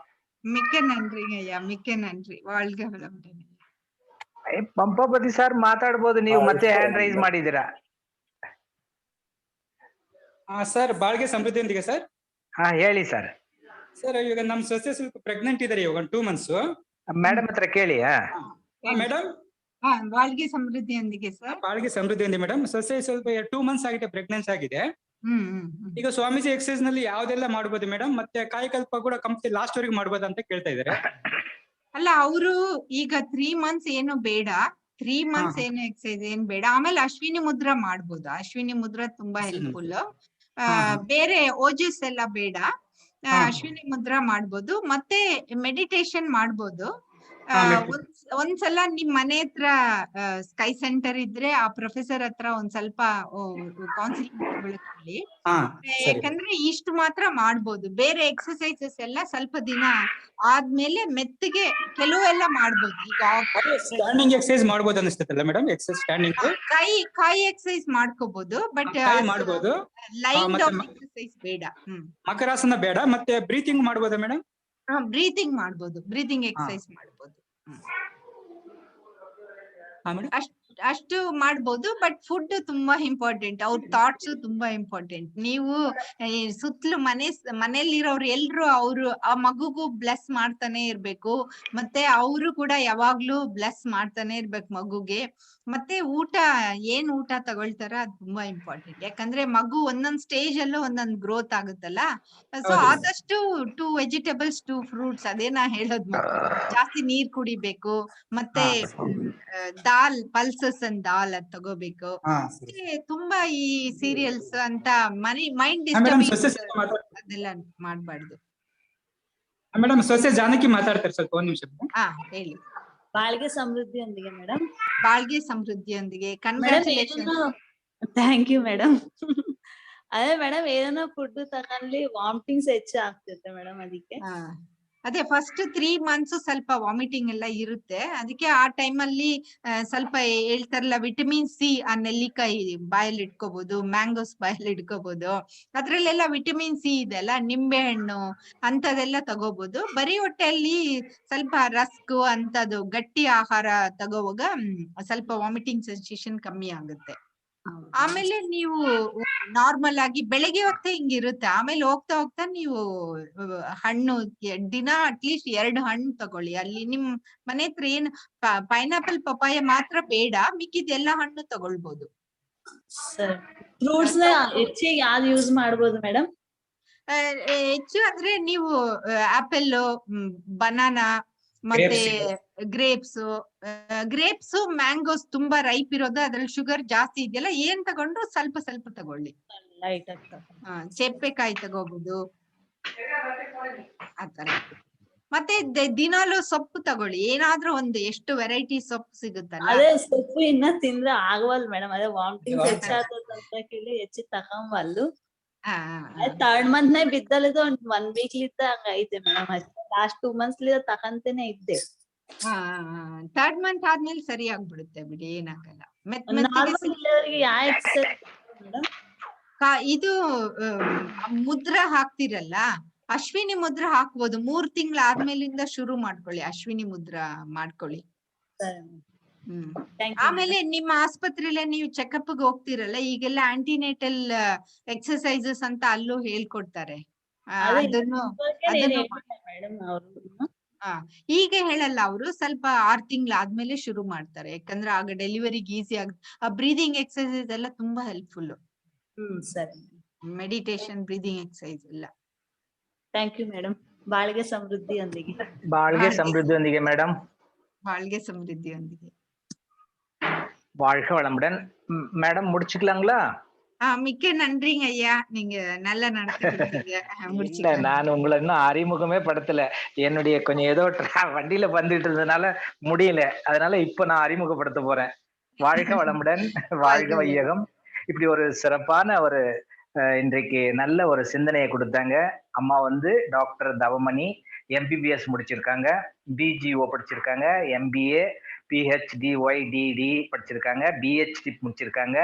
மிக்க நன்றிங்க ஐயா, மிக்க ನನ್ರಿ. வாழ்க வளமுடன். ಪಂಪಾಪತಿ ಸರ್ ಮಾತಾಡ್ಬೋದು, ನೀವು ಮತ್ತೆ ಹ್ಯಾಂಡ್ ರೈಸ್ ಮಾಡಿದ್ದೀರಾ? ಸರ್ ಬಾಳ್ಗೆ ಸಮೃದ್ಧಿಯೊಂದಿಗೆ ಸರ್. ಹಾ ಹೇಳಿ ಸರ್. ಸರ್ ಇವಾಗ ನಮ್ ಸೊಸೆ ಸ್ವಲ್ಪ ಪ್ರೆಗ್ನೆಂಟ್ ಇದಾರೆ, ಇವಾಗ 2 months. ಮೇಡಮ್ ಹತ್ರ ಕೇಳಿ. ಮೇಡಮ್ ಬಾಳ್ಗೆ ಸಮೃದ್ಧಿಯೊಂದಿಗೆ ಸರ್. ಬಾಳ್ಗೆ ಸಮೃದ್ಧಿಯೊಂದಿಗೆ ಮೇಡಮ್. ಸೊಸೆ ಸ್ವಲ್ಪ 2 months ಆಗಿದೆ, ಪ್ರೆಗ್ನೆನ್ಸಿ ಆಗಿದೆ. ಈಗ ಸ್ವಾಮೀಜಿ ಎಕ್ಸರ್ಸೈಸ್ ನಲ್ಲಿ ಯಾವ್ದೆಲ್ಲ ಮಾಡ್ಬೋದು ಮೇಡಮ್? ಮತ್ತೆ ಕಾಯಕಲ್ಪ ಕೂಡ ಕಂಪ್ಲೀಟ್ ಲಾಸ್ಟ್ ವರೆಗೂ ಮಾಡ್ಬೋದು ಅಂತ ಕೇಳ್ತಾ ಇದಾರೆ. ಅಲ್ಲ, ಅವರು ಈಗ 3 months ಏನು ಬೇಡ, 3 months ಏನು ಎಕ್ಸರ್ಸೈಸ್ ಏನ್ ಬೇಡ. ಆಮೇಲೆ ಅಶ್ವಿನಿ ಮುದ್ರಾ ಮಾಡ್ಬೋದು. ಅಶ್ವಿನಿ ಮುದ್ರಾ ತುಂಬಾ ಹೆಲ್ಪ್ಫುಲ್. ಬೇರೆ ಓಜಸ್ ಎಲ್ಲ ಬೇಡ, ಅಶ್ವಿನಿ ಮುದ್ರಾ ಮಾಡ್ಬೋದು. ಮತ್ತೆ ಮೆಡಿಟೇಷನ್ ಮಾಡ್ಬೋದು. ಒಂದ್ಸಲ ನಿಮ್ ಮನೆ ಹತ್ರ ಸ್ಕೈ ಸೆಂಟರ್ ಇದ್ರೆ ಆ ಪ್ರೊಫೆಸರ್ ಹತ್ರ ಒಂದ್ ಸ್ವಲ್ಪ ಕೌನ್ಸಿಲಿಂಗ್ ತಗೊಳ್ಳಿ. ಯಾಕಂದ್ರೆ ಇಷ್ಟು ಮಾತ್ರ ಮಾಡ್ಬೋದು. ಬೇರೆ ಎಕ್ಸರ್ಸೈಸಸ್ ಎಲ್ಲ ಸ್ವಲ್ಪ ದಿನ ಆದ್ಮೇಲೆ ಮೆತ್ತಗೆ ಕೆಲವೆಲ್ಲ ಮಾಡ್ಬೋದು. ಈಗ ಸ್ಟ್ಯಾಂಡಿಂಗ್ ಎಕ್ಸರ್ಸೈಸ್ ಮಾಡ್ಬೋದು ಅನಿಸ್ತದಲ್ಲ ಮೇಡಮ್? ಎಕ್ಸರ್ಸೈಸ್ ಸ್ಟ್ಯಾಂಡಿಂಗ್ ಕೈ ಎಕ್ಸರ್ಸೈಸ್ ಮಾಡ್ಕೋಬಹುದು, ಬಟ್ ಮಾಡ್ಬೋದು. ಲೈನ್ ಡೌನ್ ಎಕ್ಸರ್ಸೈಸ್ ಬೇಡ. ಮಕರಾಸನ ಬೇಡ. ಮತ್ತೆ ಬ್ರೀತಿಂಗ್ ಮಾಡ್ಬೋದಾ ಮೇಡಮ್? ಬ್ರೀತಿಂಗ್ ಮಾಡ್ಬೋದು, ಬ್ರೀತಿಂಗ್ ಎಕ್ಸರ್ಸೈಸ್ ಮಾಡ್ಬೋದು. ಅಷ್ಟು ಮಾಡ್ಬೋದು. ಬಟ್ ಫುಡ್ ತುಂಬಾ ಇಂಪಾರ್ಟೆಂಟ್, ಅವ್ರ ಥಾಟ್ಸ್ ತುಂಬಾ ಇಂಪಾರ್ಟೆಂಟ್. ನೀವು ಸುತ್ತಲೂ ಮನೆಯಲ್ಲಿರೋರು ಎಲ್ರು ಅವರು ಆ ಮಗುಗೂ ಬ್ಲೆಸ್ ಮಾಡ್ತಾನೆ ಇರ್ಬೇಕು. ಮತ್ತೆ ಅವರು ಕೂಡ ಯಾವಾಗ್ಲೂ ಬ್ಲೆಸ್ ಮಾಡ್ತಾನೆ ಇರ್ಬೇಕು ಮಗುಗೆ. ಮತ್ತೆ ಏನ್ ಊಟ ತಗೊಳ್ತಾರ ಅದು ತುಂಬಾ ಇಂಪಾರ್ಟೆಂಟ್. ಯಾಕಂದ್ರೆ ಮಗು ಒಂದೊಂದ್ ಸ್ಟೇಜ್ ಅಲ್ಲೂ ಒಂದೊಂದ್ ಗ್ರೋತ್ ಆಗುತ್ತಲ್ಲ. ಸೊ ಆದಷ್ಟು 2 vegetables 2 fruits ಅದೇ ನಾ ಹೇಳೋದ್. ಜಾಸ್ತಿ ನೀರ್ ಕುಡಿಬೇಕು. ಮತ್ತೆ ದಾಲ್, ಪಲ್ಸಸ್ ಅಂಡ್ ದಾಲ್ ಅದ್ ತಗೋಬೇಕು. ತುಂಬಾ ಈ ಸೀರಿಯಲ್ಸ್ ಅಂತ ಮೈಂಡ್ ಡಿಸ್ಟರ್ಬ್ ಅದೆಲ್ಲ ಮಾಡ್ಬಾರ್ದು. ಮೇಡಮ್ ಸೊಸೆ ಜಾನಕಿ ಮಾತಾಡ್ತಾರೆ, ಸ್ವಲ್ಪ 1 ನಿಮಿಷ. ಹೇಳಿ. ಬಾಳ್ಗೆ ಸಮೃದ್ಧಿಯೊಂದಿಗೆ ಮೇಡಮ್. ಬಾಳ್ಗೆ ಸಮೃದ್ಧಿಯೊಂದಿಗೆ ಕಂಗ್ರಾಚುಲೇಷನ್. Thank you madam. ಅದೇ ಮೇಡಮ್, ಏನಾರ ಫುಡ್ ತಗೊಂಡ್ಲಿ ವಾಮಿಟಿಂಗ್ಸ್ ಹೆಚ್ಚು ಆಗ್ತಿರುತ್ತೆ ಮೇಡಮ್. ಅದಕ್ಕೆ ಅದೇ ಫಸ್ಟ್ 3 months ಸ್ವಲ್ಪ ವಾಮಿಟಿಂಗ್ ಎಲ್ಲ ಇರುತ್ತೆ. ಅದಕ್ಕೆ ಆ ಟೈಮ್ ಅಲ್ಲಿ ಸ್ವಲ್ಪ ಹೇಳ್ತಾರಲ್ಲ, ವಿಟಮಿನ್ ಸಿ ಆ ನೆಲ್ಲಿಕಾಯಿ ಬಾಯಲ್ಲಿ ಇಟ್ಕೋಬಹುದು, ಮ್ಯಾಂಗೋಸ್ ಬಾಯಲ್ಲಿ ಇಟ್ಕೋಬಹುದು. ಅದ್ರಲ್ಲೆಲ್ಲ ವಿಟಮಿನ್ ಸಿ ಇದೆ ಅಲ್ಲ, ನಿಂಬೆ ಹಣ್ಣು ಅಂತದೆಲ್ಲ ತಗೋಬಹುದು. ಬರೀ ಹೊಟ್ಟೆಯಲ್ಲಿ ಸ್ವಲ್ಪ ರಸ್ಕ್ ಅಂತದ್ದು ಗಟ್ಟಿ ಆಹಾರ ತಗೋವಾಗ ಸ್ವಲ್ಪ ವಾಮಿಟಿಂಗ್ ಸೆನ್ಸೇಷನ್ ಕಮ್ಮಿ ಆಗುತ್ತೆ. ಆಮೇಲೆ ನೀವು ನಾರ್ಮಲ್ ಆಗಿ ಬೆಳಗ್ಗೆ ಹೊತ್ತೆ ಹಿಂಗಿರುತ್ತೆ. ಆಮೇಲೆ ಹೋಗ್ತಾ ಹೋಗ್ತಾ ನೀವು ಹಣ್ಣು ದಿನ ಅಟ್ಲೀಸ್ಟ್ 2 ಹಣ್ಣು ತಗೊಳ್ಳಿ. ಅಲ್ಲಿ ನಿಮ್ ಮನೆ ಹತ್ರ ಏನ್ ಪೈನಾಪಲ್ ಪಪಾಯ ಮಾತ್ರ ಬೇಡ, ಮಿಕ್ಕಿದೆಲ್ಲ ಹಣ್ಣು ತಗೊಳ್ಬಹುದು. ಫ್ರೂಟ್ಸ್ ಹೆಚ್ಚಿಗೆ ಯಾವ್ದು ಯೂಸ್ ಮಾಡ್ಬೋದು ಮೇಡಮ್? ಹೆಚ್ಚು ಅಂದ್ರೆ ನೀವು ಆಪಲ್, ಬನಾನಾ, ಮತ್ತೆ ಗ್ರೇಪ್ಸ್, ಮ್ಯಾಂಗೋಸ್ ತುಂಬಾ ರೈಪ್ ಇರೋದು, ಅದ್ರಲ್ಲಿ ಶುಗರ್ ಜಾಸ್ತಿ ಇದೆಯಲ್ಲ, ಏನ್ ತಗೊಂಡ್ರು ಸ್ವಲ್ಪ ಸ್ವಲ್ಪ ತಗೊಳ್ಳಿ. ಚೆಪ್ಪೆಕಾಯಿ ತಗೋಬಹುದು ಆತರ. ಮತ್ತೆ ದಿನಾಲು ಸೊಪ್ಪು ತಗೊಳ್ಳಿ, ಏನಾದ್ರೂ ಒಂದು. ಎಷ್ಟು ವೆರೈಟಿ ಸೊಪ್ಪು ಸಿಗುತ್ತಲ್ಲ. ಅದೇ ಸೊಪ್ಪು ಇನ್ನ ತಿಂದ್ರೆ ಆಗವಲ್ ಮೇಡಮ್. ಅದೇ ವಾಮಿಟಿಂಗ್ ಹೆಚ್ಚಾಗ್ತದಂತ ಕೇಳಿ ಹೆಚ್ಚು ತಗೊಂಬಲ್ಲು. 3rd month ನೇ ಬಿದ್ದಲಿದ್ದು 1 week ಲಿದ್ದ ಹಂಗ ಐತೆ ಮೇಡಮ್. ಲಾಸ್ಟ್ 2 months ತಕಂತೇನೆ ಇದ್ದೆ. 3rd month ಆದ್ಮೇಲೆ ಸರಿ ಆಗ್ಬಿಡುತ್ತೆ ಬಿಡಿ, ಏನಾಗಲ್ಲ. ಇದು ಮುದ್ರ ಹಾಕ್ತಿರಲ್ಲ, ಅಶ್ವಿನಿ ಮುದ್ರ ಹಾಕ್ಬೋದು. 3 ತಿಂಗಳ ಆದ್ಮೇಲಿಂದ ಶುರು ಮಾಡ್ಕೊಳ್ಳಿ, ಅಶ್ವಿನಿ ಮುದ್ರ ಮಾಡ್ಕೊಳ್ಳಿ. ಆಮೇಲೆ ನಿಮ್ಮ ಆಸ್ಪತ್ರೆಯಲ್ಲೇ ನೀವು ಚೆಕಪ್ ಗೆ ಹೋಗ್ತಿರಲ್ಲ, ಈಗೆಲ್ಲ ಆಂಟಿನೇಟಲ್ ಎಕ್ಸರ್ಸೈಸಸ್ ಅಂತ ಅಲ್ಲೂ ಹೇಳ್ಕೊಡ್ತಾರೆ. ಅದನ್ನು ಈಗ ಹೇಳಲ್ಲ ಅವರು, ಸ್ವಲ್ಪ 6 ತಿಂಗಳ ಆದ್ಮೇಲೆ ಶುರು ಮಾಡ್ತಾರೆ. ಯಾಕಂದ್ರೆ ಆಗ ಡೆಲಿವರಿಗೆ ಈಸಿ ಆಗುತ್ತೆ. ಆ ಬ್ರೀದಿಂಗ್ ಎಕ್ಸರ್ಸೈಸ್ ಎಲ್ಲ ತುಂಬಾ ಹೆಲ್ಪ್ಫುಲ್. ಸರಿ. ಮೆಡಿಟೇಷನ್, ಬ್ರೀದಿಂಗ್ ಎಕ್ಸರ್ಸೈಸ್ ಎಲ್ಲ. Thank you madam. ಬಾಳ್ಗೆ ಸಮೃದ್ಧಿಯೊಂದಿಗೆ. ಬಾಳ್ಗೆ ಸಮೃದ್ಧಿಯೊಂದಿಗೆ ಮೇಡಮ್. ಬಾಳ್ಗೆ ಸಮೃದ್ಧಿಯೊಂದಿಗೆ. வாழ்க வளமுடன். மேடம் முடிச்சுக்கலாங்களா? மிக்க நன்றிங்க ஐயா. நீங்க நல்ல நடத்தி கொடுத்தீங்க. இல்ல முடிச்சுக்கலாம். நான் உங்களை இன்னும் அறிமுகமே படுத்தல. என்னுடைய கொஞ்சம் ஏதோ வண்டியில வந்துட்டு இருந்ததுனால முடியல. அதனால இப்ப நான் அறிமுகப்படுத்த போறேன். வாழ்க வளமுடன், வாழ்க வையகம். இப்படி ஒரு சிறப்பான ஒரு இன்றைக்கு நல்ல ஒரு சிந்தனையை கொடுத்தாங்க. அம்மா வந்து டாக்டர் தவமணி எம்பிபிஎஸ் முடிச்சிருக்காங்க, பிஜிஓ படிச்சிருக்காங்க, எம்பிஏ, பிஹெச்டிஒய்டிடி படிச்சிருக்காங்க, பிஹெச்டி முடிச்சிருக்காங்க.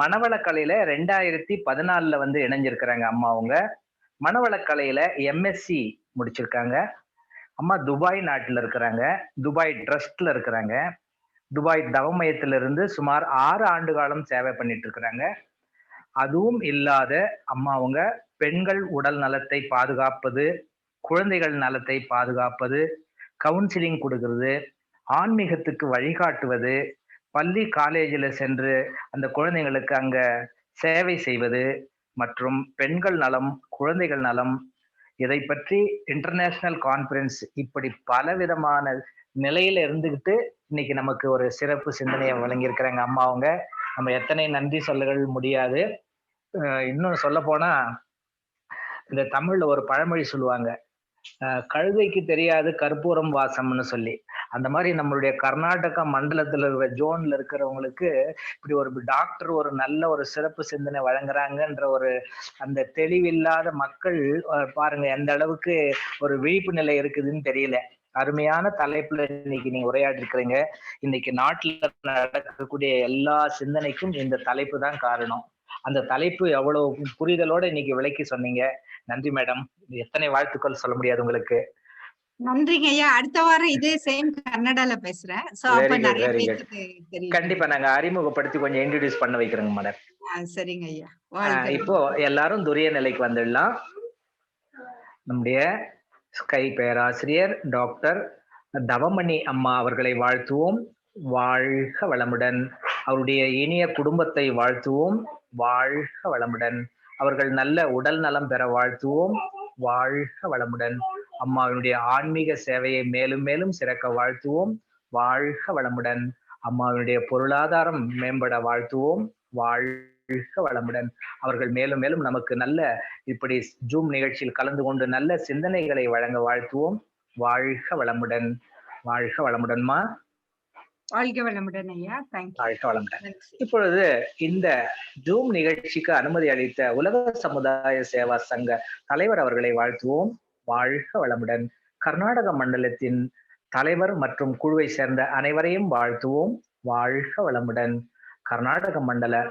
மனவளக்கலையில 2014 வந்து இணைஞ்சிருக்கிறாங்க அம்மா. அவங்க மனவளக்கலையில எம்எஸ்சி முடிச்சிருக்காங்க. அம்மா துபாய் நாட்டுல இருக்கிறாங்க, துபாய் ட்ரஸ்ட்ல இருக்கிறாங்க. துபாய் தவமயத்திலிருந்து சுமார் 6 ஆண்டு காலம் சேவை பண்ணிட்டு இருக்கிறாங்க. அதுவும் இல்லாத அம்மா அவங்க பெண்கள் உடல் நலத்தை பாதுகாப்பது, குழந்தைகள் நலத்தை பாதுகாப்பது, கவுன்சிலிங் கொடுக்கிறது, ஆன்மீகத்துக்கு வழிகாட்டுவது, பள்ளி காலேஜில் சென்று அந்த குழந்தைங்களுக்கு அங்க சேவை செய்வது மற்றும் பெண்கள் நலம், குழந்தைகள் நலம், இதை பற்றி இன்டர்நேஷனல் கான்ஃபரன்ஸ், இப்படி பலவிதமான நிலையில இருந்துகிட்டு இன்னைக்கு நமக்கு ஒரு சிறப்பு சிந்தனையை வழங்கியிருக்கிறாங்க அம்மா அவங்க. நம்ம எத்தனை நன்றி சொல்லகள் முடியாது. இன்னும் சொல்ல போனா இந்த தமிழ்ல ஒரு பழமொழி சொல்லுவாங்க, கழுதைக்கு தெரியாது கற்பூரம் வாசம்னு சொல்லி. அந்த மாதிரி நம்மளுடைய கர்நாடகா மண்டலத்துல இருக்கிற ஜோன்ல இருக்கிறவங்களுக்கு இப்படி ஒரு டாக்டர் ஒரு நல்ல ஒரு சிறப்பு சிந்தனை வழங்குறாங்கன்ற ஒரு அந்த தெளிவில்லாத மக்கள் பாருங்க எந்த அளவுக்கு ஒரு விழிப்பு நிலை இருக்குதுன்னு தெரியல. அருமையான தலைப்புல இன்னைக்கு நீங்க உரையாடி இருக்கிறீங்க. இன்னைக்கு நாட்டுல நடக்கக்கூடிய எல்லா சிந்தனைக்கும் இந்த தலைப்பு தான் காரணம். அந்த தலைப்பு எவ்வளவு புரிதலோட இன்னைக்கு விளக்கி சொன்னீங்க. நன்றி மேடம். எத்தனை வாழ்த்துக்கள் சொல்ல முடியாது உங்களுக்கு. நன்றிங்க ஐயா. அடுத்த வாரம் இதே சேம் கன்னடால பேசுறேன். சோ அப்ப நிறைய பேருக்கு தெரியும். கண்டிப்பா நாங்க அறிமுகப்படுத்தி கொஞ்சம் இன்ட்ரோடியூஸ் பண்ண வைக்கிறோங்க மேடம். சரிங்க ஐயா. இப்போ எல்லாரும் துரிய நிலைக்கு வந்துடலாம். நம்முடைய ஸ்கை பேராசிரியர் டாக்டர் தவமணி அம்மா அவர்களை வாழ்த்துவோம். வாழ்க வளமுடன். அவருடைய இனிய குடும்பத்தை வாழ்த்துவோம். வாழ்க வளமுடன். அவர்கள் நல்ல உடல் நலம் பெற வாழ்த்துவோம். வாழ்க வளமுடன். அம்மாவினுடைய ஆன்மீக சேவையை மேலும் மேலும் சிறக்க வாழ்த்துவோம். வாழ்க வளமுடன். அம்மாவினுடைய பொருளாதாரம் மேம்பட வாழ்த்துவோம். வாழ்க வளமுடன். அவர்கள் மேலும் மேலும் நமக்கு நல்ல இப்படி ஜூம் நிகழ்ச்சியில் கலந்து கொண்டு நல்ல சிந்தனைகளை வழங்க வாழ்த்துவோம். வாழ்க வளமுடன். வாழ்க வளமுடன்மா. வாழ்க வளமுடன் ஐயா. வாழ்க வளமுடன். இப்பொழுது இந்த ஜூம் நிகழ்ச்சிக்கு அனுமதி அளித்த உலக சமுதாய சேவா சங்க தலைவர் அவர்களை வாழ்த்துவோம். வாழ்க வளமுடன். கர்நாடக மண்டலத்தின் தலைவர் மற்றும் குழுவை சேர்ந்த அனைவரையும் வாழ்த்துவோம். வாழ்க வளமுடன். கர்நாடக மண்டல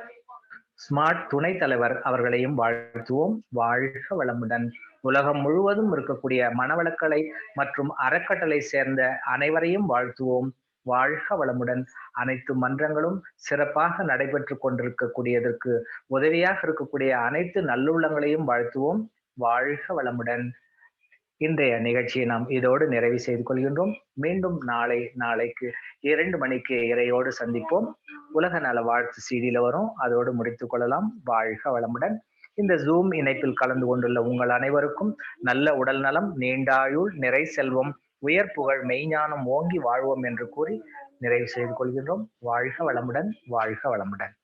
ஸ்மார்ட் துணை தலைவர் அவர்களையும் வாழ்த்துவோம். வாழ்க வளமுடன். உலகம் முழுவதும் இருக்கக்கூடிய மனவளக்கலை மற்றும் அறக்கட்டளை சேர்ந்த அனைவரையும் வாழ்த்துவோம். வாழ்க வளமுடன். அனைத்து மன்றங்களும் சிறப்பாக நடைபெற்று கொண்டிருக்கக்கூடியதற்கு உதவியாக இருக்கக்கூடிய அனைத்து நல்லுள்ளங்களையும் வாழ்த்துவோம். வாழ்க வளமுடன். இன்றைய நிகழ்ச்சியை நாம் இதோடு நிறைவு செய்து கொள்கின்றோம். மீண்டும் நாளைக்கு 2 மணிக்கு இறையோடு சந்திப்போம். உலக நல வாழ்த்து செய்தியில வரும், அதோடு முடித்துக் கொள்ளலாம். வாழ்க வளமுடன். இந்த ஜூம் இணைப்பில் கலந்து கொண்டுள்ள உங்கள் அனைவருக்கும் நல்ல உடல் நலம், நீண்டாயுள், நிறை செல்வம், உயர் புகழ், மெய்ஞானம் ஓங்கி வாழ்வோம் என்று கூறி நிறைவு செய்து கொள்கின்றோம். வாழ்க வளமுடன். வாழ்க வளமுடன்.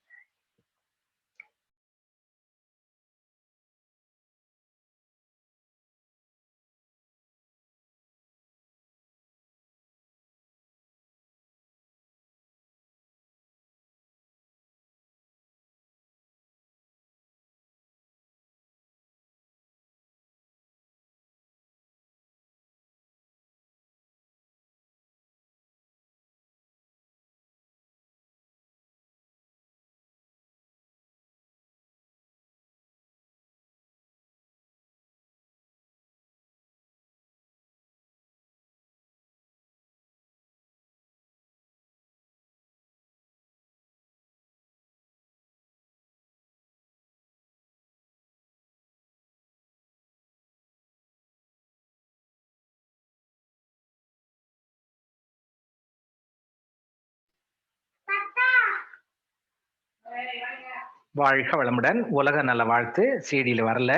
வாழ்க வளமுடன். உலக நல வாழ்த்து சிடியில வரல.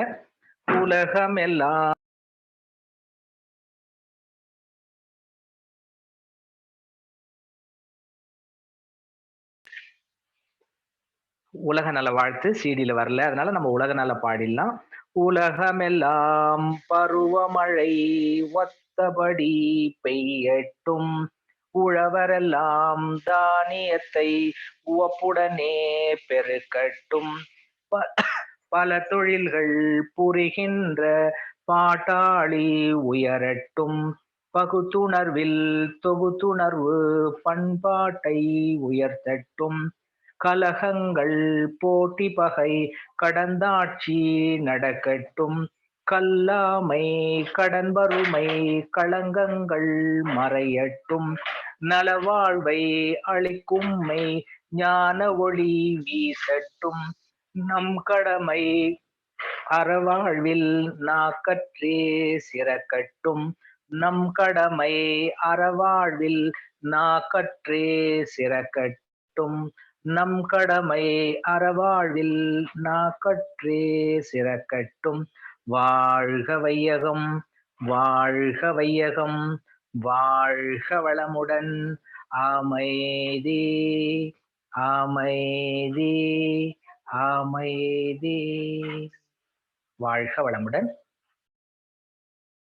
உலகம் எல்லாம் உலக நல வாழ்த்து சிடியில வரல, அதனால நம்ம உலக நல பாடிடலாம். உலகமெல்லாம் பருவமழை ஒத்தபடி பெய்யட்டும், உழவரெல்லாம் தானியத்தை உவப்புடனே பெருக்கட்டும், ப- பல தொழில்கள் புரிகின்ற பாட்டாளி உயரட்டும், பகுத்துணர்வில் தொகுத்துணர்வு பண்பாட்டை உயர்த்தட்டும், கலகங்கள் போட்டி பகை கடந்தாட்சி நடக்கட்டும், கல்லாமை கடன் வறுமை களங்கங்கள் மறையட்டும், நலவாழ்வை அளிக்கும்மை ஞான ஒளி வீசட்டும், நம் கடமை அறவாழ்வில் நாக்கற்றே சிறக்கட்டும், நம் கடமை அறவாழ்வில் நாக்கற்றே சிறக்கட்டும், நம் கடமை அறவாழ்வில் நாக்கற்றே சிறக்கட்டும். வாழ்க வையகம், வாழ்க வையகம், வாழ்க வளமுடன். அமைதி, அமைதி, அமைதி. வாழ்க வளமுடன்.